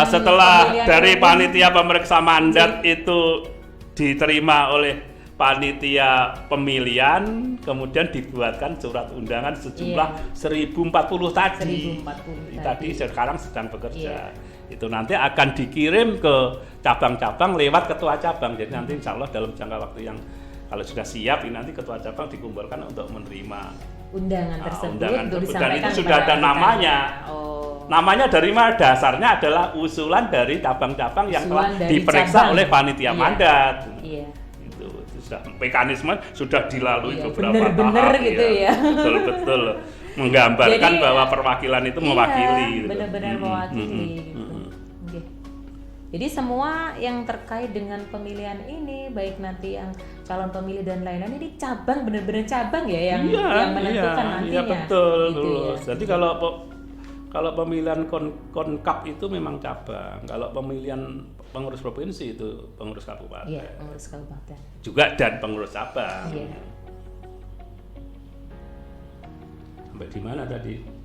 setelah dari panitia pemeriksa mandat itu diterima oleh panitia pemilihan, kemudian dibuatkan surat undangan sejumlah 1040 tadi. Tadi sekarang sedang bekerja. Itu nanti akan dikirim ke cabang-cabang lewat ketua cabang. Jadi nanti insya Allah dalam jangka waktu yang kalau sudah siap, ini nanti ketua cabang dikumpulkan untuk menerima undangan tersebut dan itu sudah ada namanya. Namanya dari mana? Dasarnya adalah usulan dari cabang-cabang yang telah diperiksa oleh panitia mandat. Itu sudah mekanisme sudah dilalui beberapa tahap gitu ya. Betul menggambarkan bahwa perwakilan itu mewakili. Benar-benar mewakili. Jadi semua yang terkait dengan pemilihan ini, baik nanti yang calon pemilih dan lain-lain, ini cabang, benar-benar cabang ya yang menentukan nantinya. Iya betul. Gitu ya. Jadi kalau pemilihan Konkap itu memang cabang, kalau pemilihan pengurus provinsi itu pengurus kabupaten. Iya, pengurus kabupaten. Juga dan pengurus cabang. Iya. Sampai di mana tadi?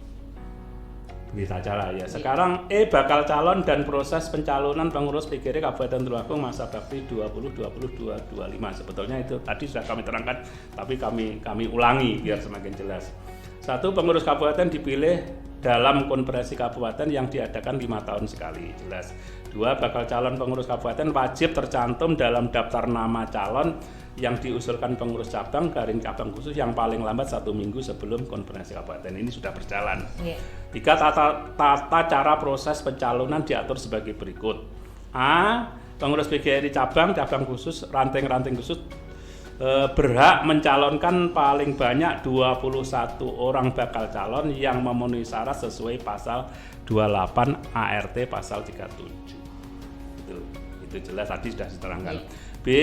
Berita acara ya. Sekarang bakal calon dan proses pencalonan pengurus PGRI Kabupaten Tulungagung masa bakti 2020-2025. Sebetulnya itu tadi sudah kami terangkan, tapi kami ulangi biar semakin jelas. 1. Pengurus kabupaten dipilih dalam konferensi kabupaten yang diadakan 5 tahun sekali, jelas. 2. Bakal calon pengurus kabupaten wajib tercantum dalam daftar nama calon yang diusulkan pengurus cabang garing cabang khusus yang paling lambat 1 minggu sebelum konferensi kabupaten. Ini sudah berjalan. 3. Tata cara proses pencalonan diatur sebagai berikut. A. Pengurus PGRI cabang khusus, ranting khusus berhak mencalonkan paling banyak 21 orang bakal calon yang memenuhi syarat sesuai pasal 28 ART pasal 37. Itu jelas tadi sudah diterangkan. B.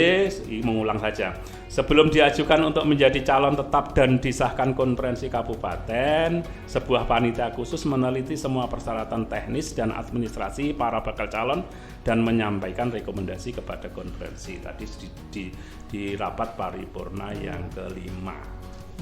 Mengulang saja. Sebelum diajukan untuk menjadi calon tetap dan disahkan konferensi kabupaten, sebuah panitia khusus meneliti semua persyaratan teknis dan administrasi para bakal calon dan menyampaikan rekomendasi kepada konferensi. Tadi di rapat paripurna yang kelima.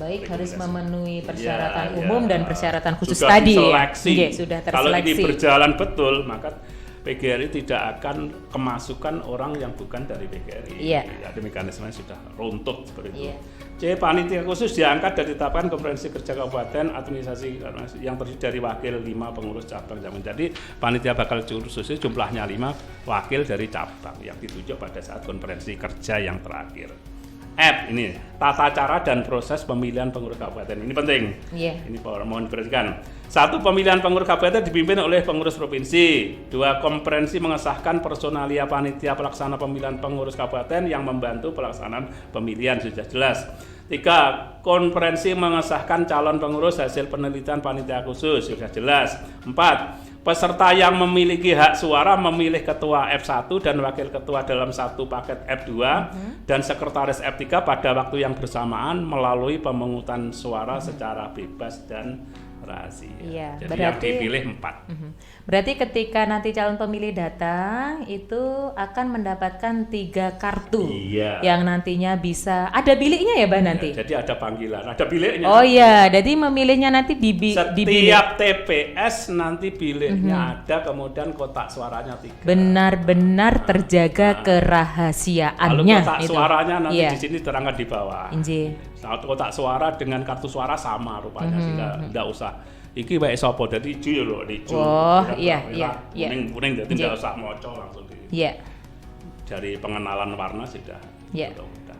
Baik, harus memenuhi persyaratan umum dan persyaratan khusus sudah tadi diseleksi. Ya? Sudah terseleksi. Kalau ini berjalan betul, maka PGRI tidak akan kemasukan orang yang bukan dari PGRI. Ada mekanismenya sudah runtuh seperti itu. C. Panitia khusus diangkat dan ditetapkan konferensi kerja kabupaten administrasi yang terdiri dari wakil 5 pengurus cabang. Jadi panitia bakal khusus jumlahnya 5, wakil dari cabang yang ditunjuk pada saat konferensi kerja yang terakhir. F. Ini tata cara dan proses pemilihan pengurus kabupaten. Ini penting. Ini mohon diperhatikan. 1. Pemilihan pengurus kabupaten dipimpin oleh pengurus provinsi. 2. Konferensi mengesahkan personalia panitia pelaksana pemilihan pengurus kabupaten yang membantu pelaksanaan pemilihan, sudah jelas. 3. Konferensi mengesahkan calon pengurus hasil penelitian panitia khusus, sudah jelas. 4. Peserta yang memiliki hak suara memilih ketua F1 dan wakil ketua dalam satu paket F2 dan sekretaris F3 pada waktu yang bersamaan melalui pemungutan suara secara bebas dan rahasia. Iya, Jadi yang berarti dipilih 4. Berarti ketika nanti calon pemilih datang itu akan mendapatkan 3 kartu Iya. yang nantinya bisa ada biliknya ya Mbak nanti. Ya, jadi ada panggilan, ada biliknya. Oh iya, jadi memilihnya nanti di bilik. Setiap TPS nanti biliknya ada, kemudian kotak suaranya 3. Benar-benar terjaga Lalu kerahasiaannya kotak itu. suaranya nanti Iya. di sini terangkan di bawah. Inji. Saat kotak suara dengan kartu suara sama rupanya, sehingga tidak usah iki wae sapa dadi ijo ya lho, ijo. Oh, Merah, iya, merah, iya. kuning jadi Iya. tidak usah moco langsung Iya. dari pengenalan warna sudah. Iya. Mudah.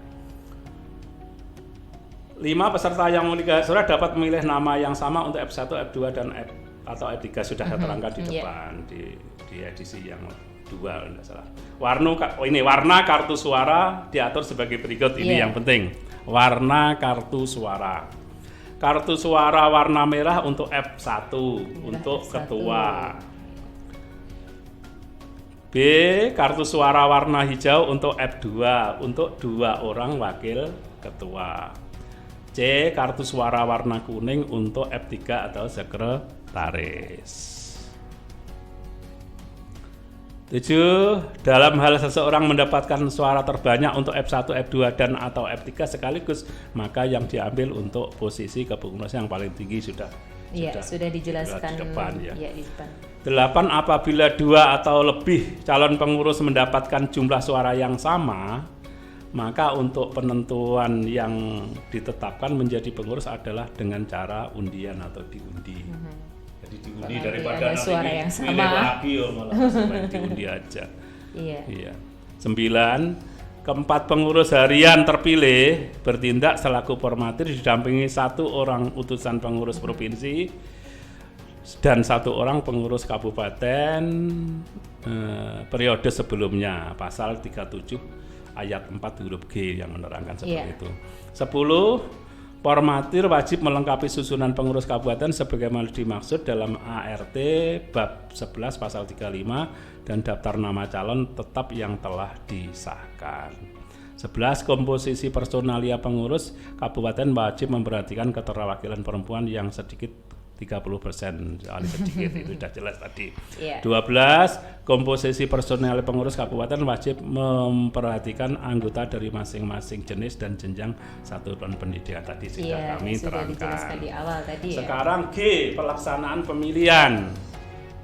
5 peserta yang memiliki hak suara dapat memilih nama yang sama untuk F1, F2 dan atau F3 sudah saya terangkan di depan di edisi yang 2 tidak salah. Warna kartu suara diatur sebagai berikut. Ini yang penting. Warna kartu suara. Kartu suara warna merah untuk F1 untuk F1. ketua. B. Kartu suara warna hijau untuk F2 untuk 2 orang wakil ketua. C. Kartu suara warna kuning untuk F3 atau sekretaris. 7. Dalam hal seseorang mendapatkan suara terbanyak untuk F1, F2 dan atau F3 sekaligus, maka yang diambil untuk posisi kepengurusan yang paling tinggi sudah dijelaskan di depan, ya. Di depan. 8. Apabila 2 atau lebih calon pengurus mendapatkan jumlah suara yang sama, maka untuk penentuan yang ditetapkan menjadi pengurus adalah dengan cara undian atau diundi. Jadi diundi Nanti daripada ada suara nanti yang milih sama. lagi malah sebaiknya diundi aja. Iya. 9. Keempat pengurus harian terpilih bertindak selaku formatir didampingi 1 orang utusan pengurus provinsi dan 1 orang pengurus kabupaten periode sebelumnya, pasal 37 ayat 4 huruf G yang menerangkan seperti itu. 10. Formatir wajib melengkapi susunan pengurus kabupaten sebagaimana dimaksud dalam ART bab 11 pasal 35 dan daftar nama calon tetap yang telah disahkan. 11. Komposisi personalia pengurus kabupaten wajib memperhatikan keterwakilan perempuan yang sedikit 30%, soal sedikit itu sudah jelas tadi. 12. Komposisi personel pengurus kabupaten wajib memperhatikan anggota dari masing-masing jenis dan jenjang satuan pendidikan tadi sudah kami terangkan. Di awal tadi. Sekarang G, pelaksanaan pemilihan.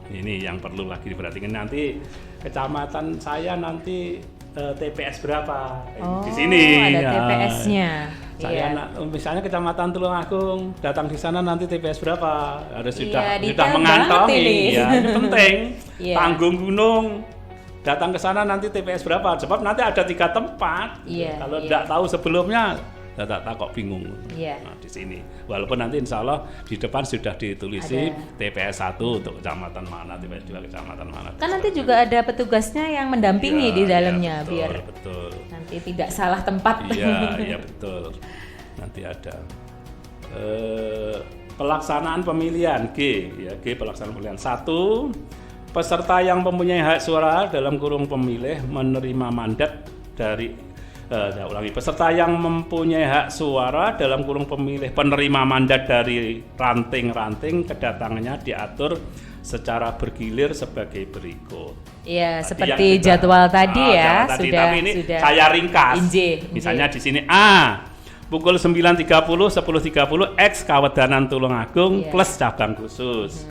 Ini yang perlu lagi diperhatikan, nanti kecamatan saya nanti TPS berapa? Di sini ada ya. TPS-nya. Saya misalnya kecamatan Tulungagung, datang di sana nanti TPS berapa? Harus sudah mengantongi. Ya, ini penting. Tanggung Gunung, datang ke sana nanti TPS berapa? Sebab nanti ada 3 tempat. Kalau tidak tahu sebelumnya, tak kok bingung. Nah, di sini. Walaupun nanti insya Allah di depan sudah ditulisi TPS 1 untuk kecamatan mana, TPS 2 kecamatan mana. Kan nanti juga ada petugasnya yang mendampingi di dalamnya, betul, biar betul. nanti tidak salah tempat. Iya betul. Nanti ada pelaksanaan pemilihan G, ya G pelaksanaan pemilihan. 1. Peserta yang mempunyai hak suara dalam kurung pemilih menerima mandat dari peserta yang mempunyai hak suara dalam kurung pemilih penerima mandat dari ranting-ranting kedatangannya diatur secara bergilir sebagai berikut. Iya, seperti jadwal tadi ya, sudah. Tapi ini saya ringkas. Misalnya di sini A, pukul 9.30, 10.30 X Kawedanan Tulungagung plus cabang khusus.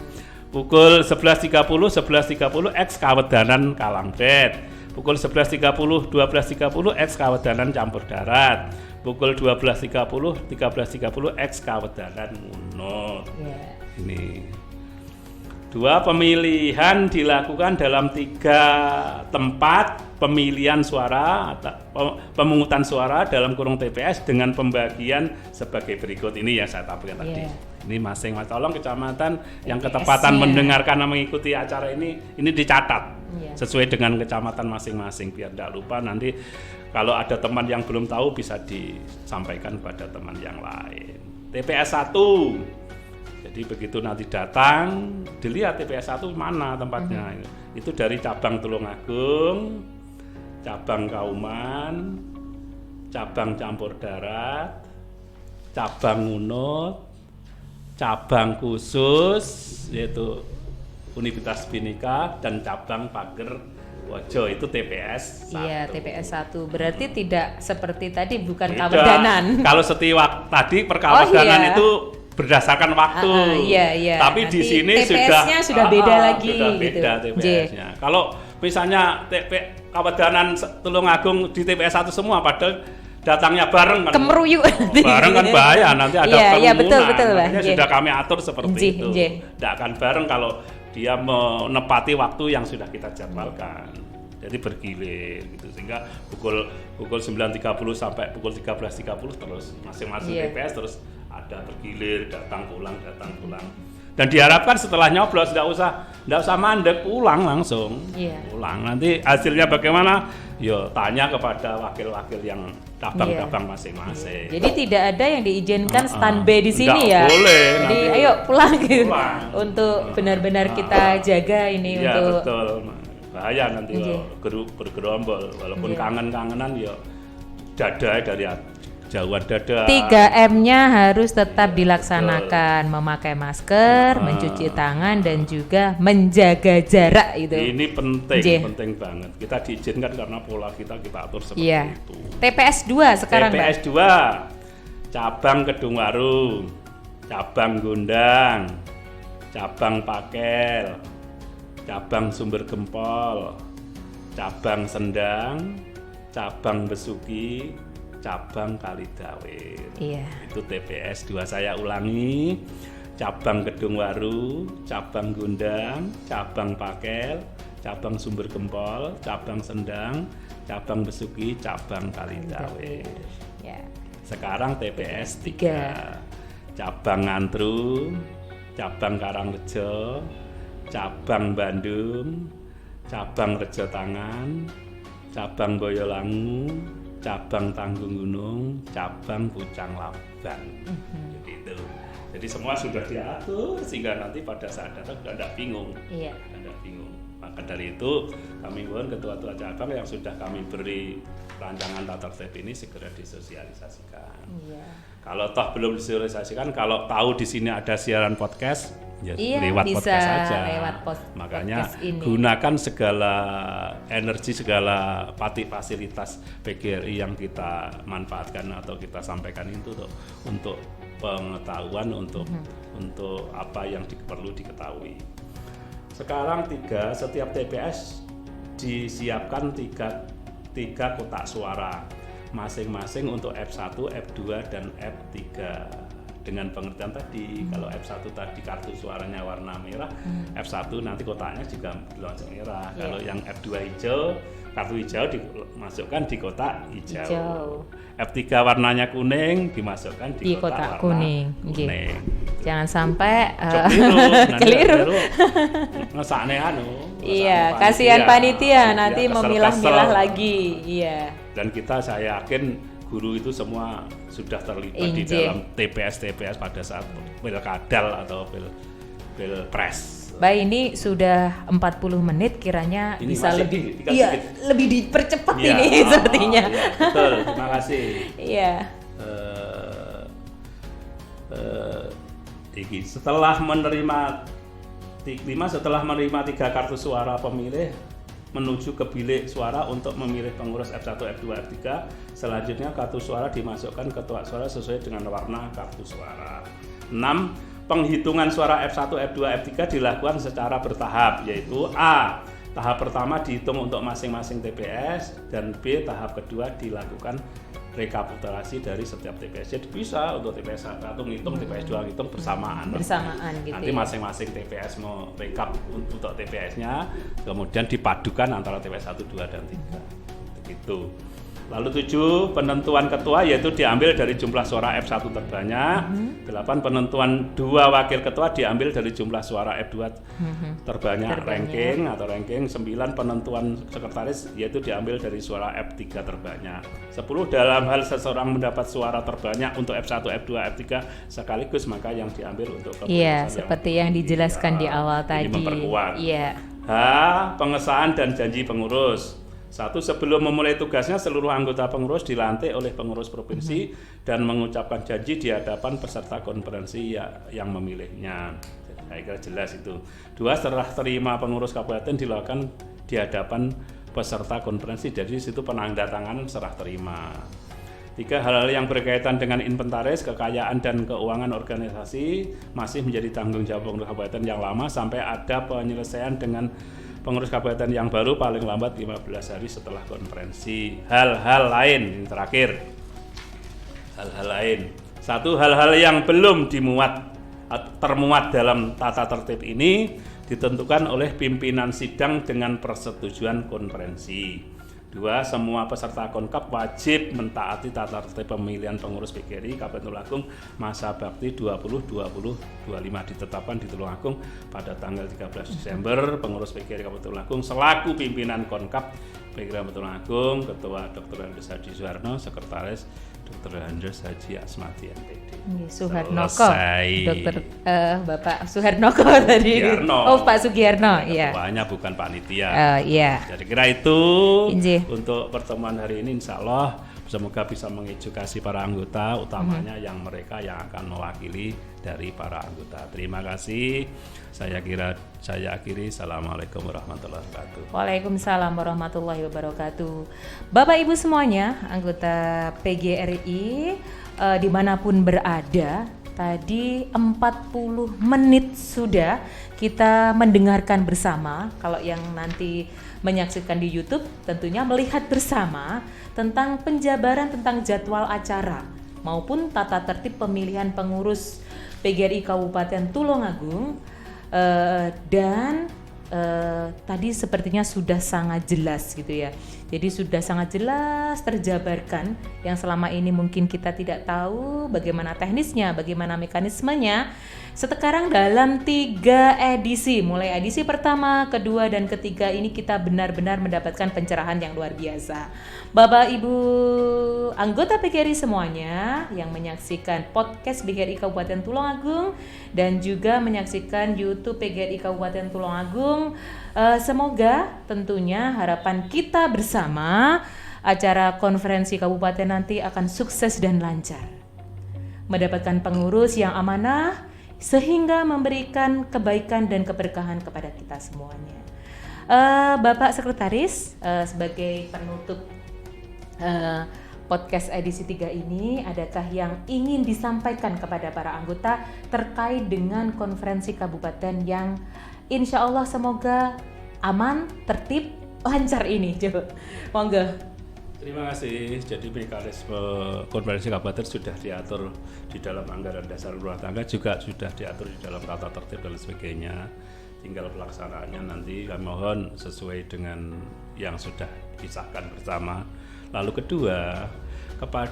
Pukul 11.30, 11.30 X Kawedanan Kalangbet. Pukul 11.30, 12.30 X Kawedanan Campur Darat. Pukul 12.30, 13.30 X Kawedanan Munut. Ini 2. Pemilihan dilakukan dalam 3 tempat pemilihan suara atau pemungutan suara dalam kurung TPS dengan pembagian sebagai berikut. Ini ya saya tampilkan tadi. Ini masing-masing, tolong kecamatan yang ketepatan mendengarkan dan mengikuti acara ini dicatat sesuai dengan kecamatan masing-masing biar tidak lupa nanti kalau ada teman yang belum tahu bisa disampaikan pada teman yang lain. TPS 1. Jadi begitu nanti datang, dilihat TPS 1 mana tempatnya. Itu dari cabang Tulungagung, cabang Kauman, cabang Campur Darat, cabang Munut, cabang khusus yaitu Universitas Bhinneka dan cabang Pager Wojo itu TPS 1. Iya, TPS 1. Berarti tidak seperti tadi bukan Beda. kawedanan. Kalau setiwak tadi perkawedanan itu berdasarkan waktu. Iya. Tapi Nanti di sini TPS-nya sudah beda lagi sudah gitu. beda TPS-nya. Kalau misalnya kawedanan Tulungagung di TPS 1 semua padahal datangnya bareng kan. Kemeruyu. Bareng kan bahaya nanti ada kerumunan. Iya, betul, Makanya Bang. sudah kami atur seperti itu. Nggih. Tidak akan bareng kalau dia menepati waktu yang sudah kita jadwalkan. Jadi bergilir gitu sehingga pukul 9.30 sampai pukul 13.30 terus masing-masing TPS terus ada bergilir datang pulang. Dan diharapkan setelah nyoblos tidak usah mandek, pulang langsung. Pulang. Nanti hasilnya bagaimana? Yo tanya kepada wakil-wakil yang cabang-cabang masing-masing. Jadi tidak ada yang diizinkan standby di sini Nggak ya. boleh. Jadi nanti ayo pulang gitu. pulang. Untuk benar-benar kita jaga ini Iya, untuk betul. Bahaya nanti bergerombol walaupun kangen-kangenan ya dada dari jauhan dada. 3M-nya harus tetap dilaksanakan, memakai masker, mencuci tangan dan juga menjaga jarak itu. Ini penting banget. Kita diizinkan karena pola kita atur seperti itu. TPS 2 sekarang, TPS 2 cabang Kedungwaru, cabang Gondang, cabang Pakel, cabang Sumber Gempol, cabang Sendang, cabang Besuki, cabang Kalidawir. Itu TPS 2. Saya ulangi, cabang Kedungwaru, cabang Gondang, cabang Pakel, cabang Sumber Gempol, cabang Sendang, cabang Besuki, cabang Kalidawir. Sekarang TPS 3, cabang Ngantru, cabang Karangrejo, cabang Bandung, cabang Rejo Tangan, cabang Boyolangu, cabang Tanggung Gunung, cabang Pucang Laban. Gitu. Jadi semua sudah diatur sehingga nanti pada saat datang tidak bingung. Tidak bingung. Maka dari itu kami mohon ketua-ketua cabang yang sudah kami beri rancangan tata tertib ini segera disosialisasikan. Kalau toh belum disosialisasikan, kalau tahu di sini ada siaran podcast, ya lewat bisa podcast saja. Makanya podcast ini. gunakan segala energi, segala fasilitas PGRI yang kita manfaatkan atau kita sampaikan itu untuk pengetahuan, untuk apa yang perlu diketahui. Sekarang setiap TPS disiapkan tiga kotak suara masing-masing untuk F1, F2, dan F3 dengan pengertian tadi. Kalau F1 tadi kartu suaranya warna merah, F1 nanti kotaknya juga berwarna merah. Kalau yang F2 hijau, kartu hijau dimasukkan di kotak hijau. F3 warnanya kuning dimasukkan di kotak warna kuning. Jangan sampai keliru. Ngesakne kasihan panitia nanti memilah-milah lagi. Dan saya yakin guru itu semua sudah terlibat di dalam TPS pada saat pilkadal atau pilpres. Baik, ini sudah 40 menit kiranya ini bisa lebih dipercepat ya, ini sepertinya. Betul, terima kasih. Setelah menerima 3 kartu suara pemilih menuju ke bilik suara untuk memilih pengurus F1, F2, F3. Selanjutnya kartu suara dimasukkan ke kotak suara sesuai dengan warna kartu suara. 6. Penghitungan suara F1, F2, F3 dilakukan secara bertahap, yaitu A. Tahap pertama dihitung untuk masing-masing TPS, dan B. Tahap kedua dilakukan rekapitulasi dari setiap TPS. Jadi bisa untuk TPS 1 ngitung, TPS 2 ngitung bersamaan gitu. Nanti masing-masing TPS mau rekap untuk TPS-nya, kemudian dipadukan antara TPS 1, 2, dan 3. Begitu. Lalu 7, penentuan ketua yaitu diambil dari jumlah suara F1 terbanyak. 8, penentuan 2 wakil ketua diambil dari jumlah suara F2 terbanyak. Ranking. 9, penentuan sekretaris yaitu diambil dari suara F3 terbanyak. 10, dalam hal seseorang mendapat suara terbanyak untuk F1, F2, F3 sekaligus, maka yang diambil untuk keputusan seperti yang dijelaskan di awal tadi. Ini memperkuat. H, pengesahan dan janji pengurus. Satu, sebelum memulai tugasnya seluruh anggota pengurus dilantik oleh pengurus provinsi dan mengucapkan janji di hadapan peserta konferensi yang memilihnya. Saya kira jelas itu. Dua, serah terima pengurus kabupaten dilakukan di hadapan peserta konferensi, jadi situ penandatanganan serah terima. Tiga, hal-hal yang berkaitan dengan inventaris, kekayaan dan keuangan organisasi masih menjadi tanggung jawab pengurus kabupaten yang lama sampai ada penyelesaian dengan pengurus kabupaten yang baru paling lambat 15 hari setelah konferensi. Hal-hal lain, ini terakhir. Hal-hal lain. Satu, hal-hal yang belum termuat dalam tata tertib ini ditentukan oleh pimpinan sidang dengan persetujuan konferensi. Dua, semua peserta Konkap wajib mentaati tata tertib pemilihan pengurus PGRI Kabupaten Tulungagung masa bakti 20-20-25 ditetapkan di Tulungagung pada tanggal 13 Desember. Pengurus PGRI Kabupaten Tulungagung selaku pimpinan Konkap PGRI Kabupaten Tulungagung, Ketua Dr. Andres Haji Suharno, Sekretaris Dr. Andres Haji Asmati MPD. Suharnoko, Dokter Bapak Suharnoko tadi. Sugierno. Oh, Pak Sugierno, iya. Ketuanya bukan panitia. Iya. Jadi kira itu Inji. untuk pertemuan hari ini, insya Allah semoga bisa mengedukasi para anggota, utamanya yang mereka yang akan mewakili dari para anggota. Terima kasih. Saya akhiri. Assalamualaikum warahmatullahi wabarakatuh. Waalaikumsalam warahmatullahi wabarakatuh. Bapak Ibu semuanya, anggota PGRI dimanapun berada, tadi 40 menit sudah kita mendengarkan bersama. Kalau yang nanti menyaksikan di YouTube tentunya melihat bersama tentang penjabaran tentang jadwal acara maupun tata tertib pemilihan pengurus PGRI Kabupaten Tulungagung. Dan tadi sepertinya sudah sangat jelas gitu ya. Jadi sudah sangat jelas terjabarkan yang selama ini mungkin kita tidak tahu bagaimana teknisnya, bagaimana mekanismenya. Sekarang dalam 3 edisi, mulai edisi pertama, kedua, dan ketiga ini kita benar-benar mendapatkan pencerahan yang luar biasa. Bapak Ibu anggota PGRI semuanya yang menyaksikan podcast PGRI Kabupaten Tulungagung dan juga menyaksikan YouTube PGRI Kabupaten Tulungagung, semoga tentunya harapan kita bersama acara konferensi kabupaten nanti akan sukses dan lancar, mendapatkan pengurus yang amanah sehingga memberikan kebaikan dan keberkahan kepada kita semuanya. Bapak Sekretaris, sebagai penutup podcast edisi 3 ini, adakah yang ingin disampaikan kepada para anggota terkait dengan konferensi kabupaten yang insya Allah semoga aman, tertib, lancar ini? Coba, monggo. Terima kasih. Jadi mekanisme konferensi kabupaten sudah diatur di dalam anggaran dasar rumah tangga, juga sudah diatur di dalam tata tertib dan sebagainya. Tinggal pelaksanaannya nanti kami mohon sesuai dengan yang sudah disahkan bersama. Lalu kedua,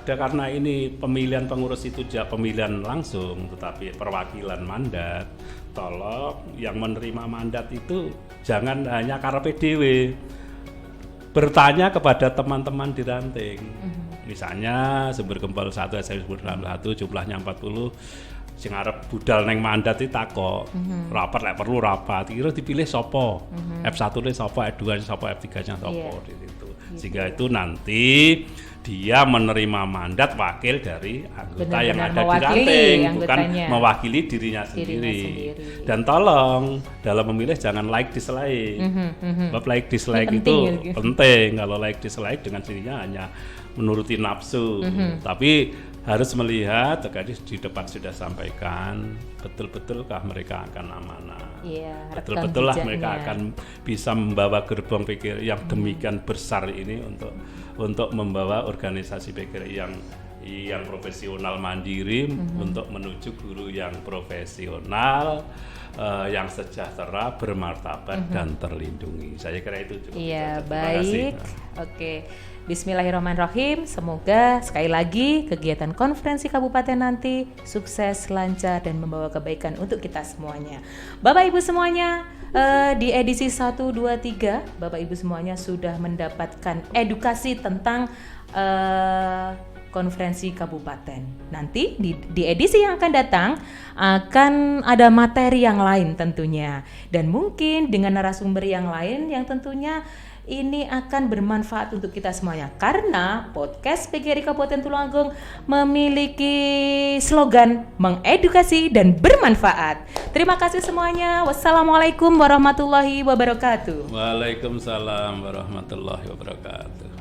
karena ini pemilihan pengurus itu tidak pemilihan langsung tetapi perwakilan mandat, tolong yang menerima mandat itu jangan hanya karepe dhewe, bertanya kepada teman-teman di ranting. Misalnya sumber gempal 1 sumber 1 jumlahnya 40, sing arep budal neng mandat itu takok. Rapat lek perlu rapat, kira dipilih sapa? F1-ne sapa, F2-nya sapa, F3-nya sapa gitu. Sehingga itu nanti dia menerima mandat wakil dari anggota Benar-benar yang ada di ranting, bukan anggotanya. mewakili dirinya sendiri. Dan tolong dalam memilih jangan like dislike. Bab like dislike Ini itu penting, gitu. penting. Kalau like dislike dengan sendirinya hanya menuruti nafsu. Tapi harus melihat, tadi di depan sudah sampaikan, betul-betulkah mereka akan amanah? Iya, Betul-betul lah rekam mereka jejaknya. akan bisa membawa gerbong PGRI yang demikian besar ini untuk membawa organisasi PGRI yang profesional mandiri untuk menuju guru yang profesional, yang sejahtera, bermartabat dan terlindungi. Saya kira itu cukup. Iya, Terima kasih. baik. Oke. Bismillahirrahmanirrahim. Semoga sekali lagi kegiatan konferensi kabupaten nanti sukses, lancar, dan membawa kebaikan untuk kita semuanya. Bapak Ibu semuanya, di edisi 1, 2, 3, Bapak Ibu semuanya sudah mendapatkan edukasi tentang konferensi kabupaten. Nanti di edisi yang akan datang akan ada materi yang lain tentunya, dan mungkin dengan narasumber yang lain yang tentunya ini akan bermanfaat untuk kita semuanya. Karena podcast PGRI Kabupaten Tulungagung memiliki slogan mengedukasi dan bermanfaat. Terima kasih semuanya. Wassalamualaikum warahmatullahi wabarakatuh. Waalaikumsalam warahmatullahi wabarakatuh.